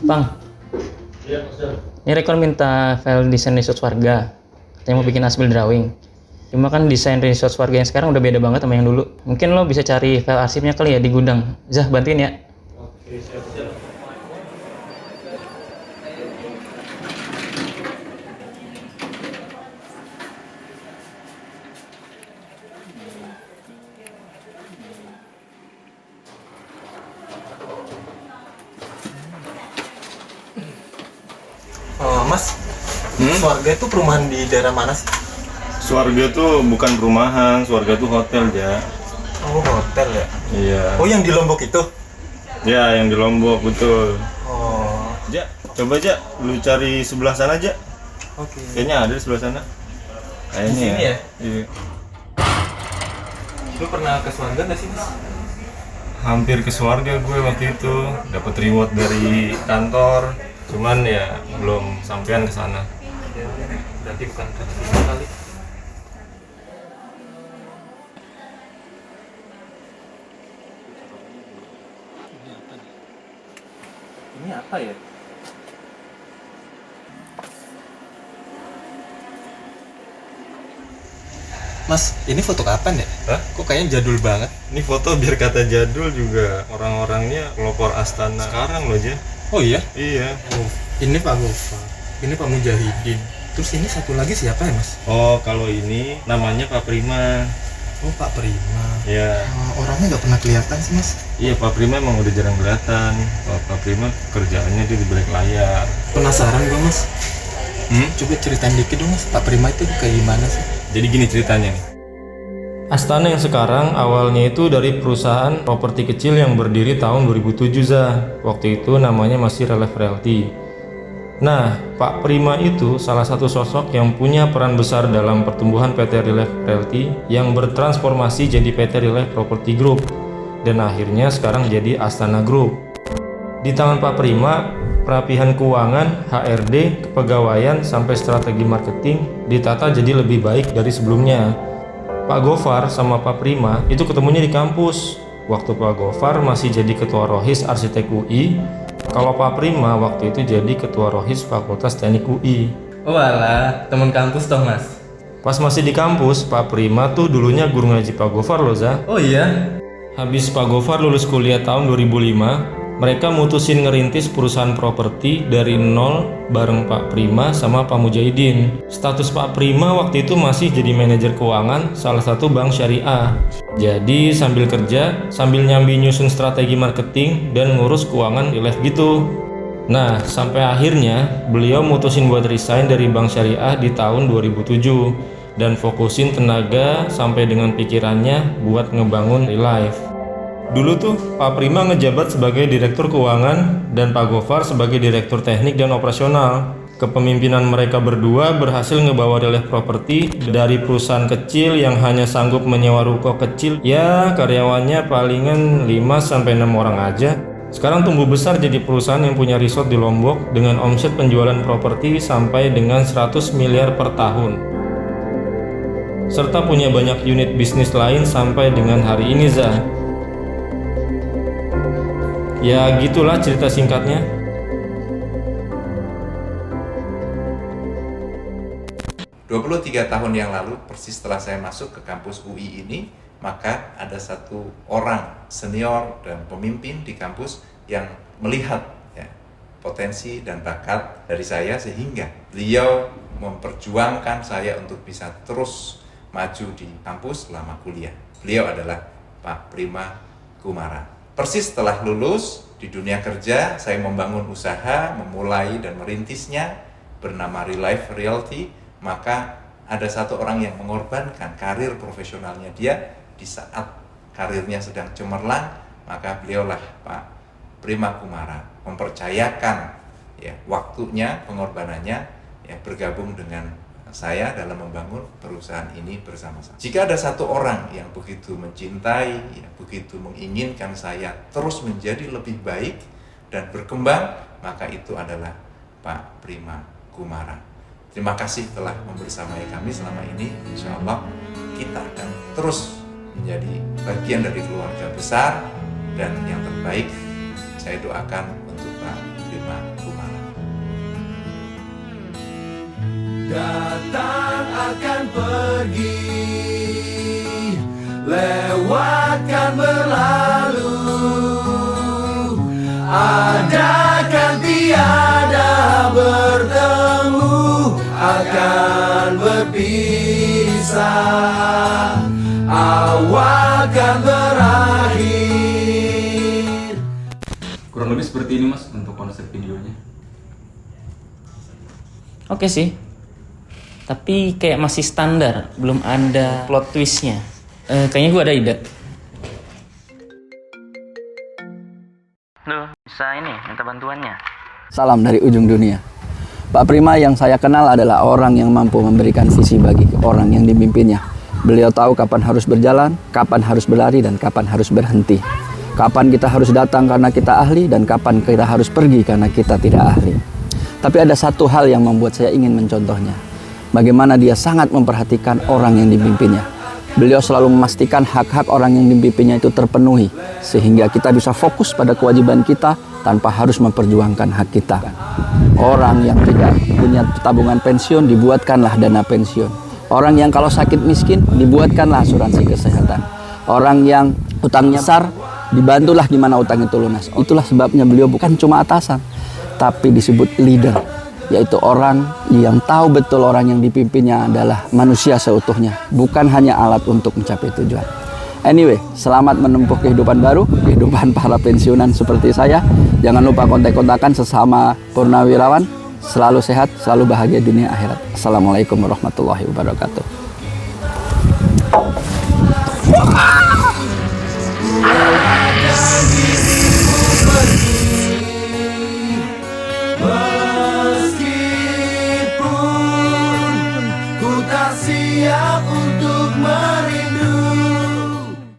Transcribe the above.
Bang, Iya, Mas Jan. ini Rekor minta file desain resort warga. Katanya mau bikin hasil drawing. Cuma kan desain resort warga yang sekarang udah beda banget sama yang dulu. Mungkin lo bisa cari file arsipnya kali ya di gudang. Zah, bantuin ya. Oke, siap. Mas, Swarga itu perumahan di daerah mana sih? Swarga tuh bukan perumahan, Swarga tuh hotel ya. Oh, hotel ya? Iya. Oh, yang di Lombok itu? Ya, yang di Lombok betul. Oh, Ja, coba Ja, lu cari sebelah sana aja. oke. Kayaknya ada di sebelah sana. Kayaknya Di sini ya? Iya. Lu pernah ke Swarga nggak sih, Mas? Hampir ke Swarga gue waktu itu, dapat reward dari kantor. Cuman ya belum sampean ke sana. Ya, berarti bukan ke sini kali. Ini apa ya? Mas, ini foto kapan ya? Hah? Kok kayaknya jadul banget? Ini foto biar kata jadul juga orang-orangnya pelopor Astana sekarang loh Ja. Oh iya? Iya. Oh, ini Pak Gofar, ini Pak Mujahidin. Terus ini satu lagi siapa ya, Mas? Oh, kalau ini namanya Pak Prima. Oh, Pak Prima. Ya. Orangnya nggak pernah kelihatan sih, Mas. Iya, Pak Prima emang udah jarang kelihatan. Kalau Pak Prima kerjaannya dia di balik layar. Penasaran gue, Mas. Coba ceritain dikit dong, Mas. Pak Prima itu kayak gimana sih? Jadi gini ceritanya nih. Astana yang sekarang awalnya itu dari perusahaan properti kecil yang berdiri tahun 2007 Zah. Waktu itu namanya masih Relief Realty. Nah, Pak Prima itu salah satu sosok yang punya peran besar dalam pertumbuhan PT Relief Realty yang bertransformasi jadi PT Relief Property Group dan akhirnya sekarang jadi Astana Group. Di tangan Pak Prima, perapihan keuangan, HRD, kepegawaian sampai strategi marketing ditata jadi lebih baik dari sebelumnya. Pak Gofar sama Pak Prima itu ketemunya di kampus. Waktu Pak Gofar masih jadi ketua Rohis Arsitek UI, kalau Pak Prima waktu itu jadi ketua Rohis Fakultas Teknik UI. Oh alah, teman kampus toh Mas? Pas masih di kampus, Pak Prima tuh dulunya guru ngaji Pak Gofar loh Zah. Oh iya? Habis Pak Gofar lulus kuliah tahun 2005, mereka mutusin ngerintis perusahaan properti dari nol bareng Pak Prima sama Pak Mujahidin. Status Pak Prima waktu itu masih jadi manajer keuangan salah satu bank syariah. Jadi sambil kerja, sambil nyambi nyusun strategi marketing dan ngurus keuangan Relief gitu. Nah, sampai akhirnya beliau mutusin buat resign dari bank syariah di tahun 2007 dan fokusin tenaga sampai dengan pikirannya buat ngebangun Relief. Dulu tuh Pak Prima ngejabat sebagai Direktur Keuangan dan Pak Gofar sebagai Direktur Teknik dan Operasional. Kepemimpinan mereka berdua berhasil ngebawa Relief Property dari perusahaan kecil yang hanya sanggup menyewa ruko kecil, ya karyawannya palingan 5-6 orang aja. Sekarang tumbuh besar jadi perusahaan yang punya resort di Lombok dengan omset penjualan properti sampai dengan 100 miliar per tahun. Serta punya banyak unit bisnis lain sampai dengan hari ini Zah. Ya gitulah cerita singkatnya. ...23 tahun yang lalu, persis setelah saya masuk ke kampus UI ini, maka ada satu orang senior dan pemimpin di kampus yang melihat ya, potensi dan bakat dari saya sehingga beliau memperjuangkan saya untuk bisa terus maju di kampus selama kuliah. Beliau adalah Pak Prima Kumara. Persis setelah lulus di dunia kerja, saya membangun usaha, memulai dan merintisnya bernama Relief Realty. Maka ada satu orang yang mengorbankan karir profesionalnya dia di saat karirnya sedang cemerlang, maka beliaulah Pak Prima Kumara mempercayakan ya waktunya, pengorbanannya ya bergabung dengan saya dalam membangun perusahaan ini bersama-sama. Jika ada satu orang yang begitu mencintai, ya, begitu menginginkan saya terus menjadi lebih baik dan berkembang, maka itu adalah Pak Prima Kumara. Terima kasih telah membersamai kami selama ini. Insya Allah kita akan terus menjadi bagian dari keluarga besar dan yang terbaik saya doakan untuk Pak Prima Kumara. Datang akan pergi, lewatkan berlalu, adakan tiada bertemu, akan berpisah, awal kan berakhir. Kurang lebih seperti ini mas untuk konsep videonya. Oke sih, tapi kayak masih standar, belum ada plot twistnya. Kayaknya gue ada ide. Loh, bisa ini, minta bantuannya. Salam dari ujung dunia. Pak Prima yang saya kenal adalah orang yang mampu memberikan visi bagi orang yang dipimpinnya. Beliau tahu kapan harus berjalan, kapan harus berlari, dan kapan harus berhenti. Kapan kita harus datang karena kita ahli, dan kapan kita harus pergi karena kita tidak ahli. Tapi ada satu hal yang membuat saya ingin mencontohnya. Bagaimana dia sangat memperhatikan orang yang dipimpinnya. Beliau selalu memastikan hak-hak orang yang dipimpinnya itu terpenuhi, sehingga kita bisa fokus pada kewajiban kita tanpa harus memperjuangkan hak kita. Orang yang tidak punya tabungan pensiun, dibuatkanlah dana pensiun. Orang yang kalau sakit miskin, dibuatkanlah asuransi kesehatan. Orang yang utangnya besar, dibantulah gimana utang itu lunas. Itulah sebabnya beliau bukan cuma atasan, tapi disebut leader, yaitu orang yang tahu betul orang yang dipimpinnya adalah manusia seutuhnya, bukan hanya alat untuk mencapai tujuan. Anyway, selamat menempuh kehidupan baru, kehidupan para pensiunan seperti saya. Jangan lupa kontak-kontakan sesama purnawirawan. Selalu sehat, selalu bahagia dunia akhirat. Assalamualaikum warahmatullahi wabarakatuh.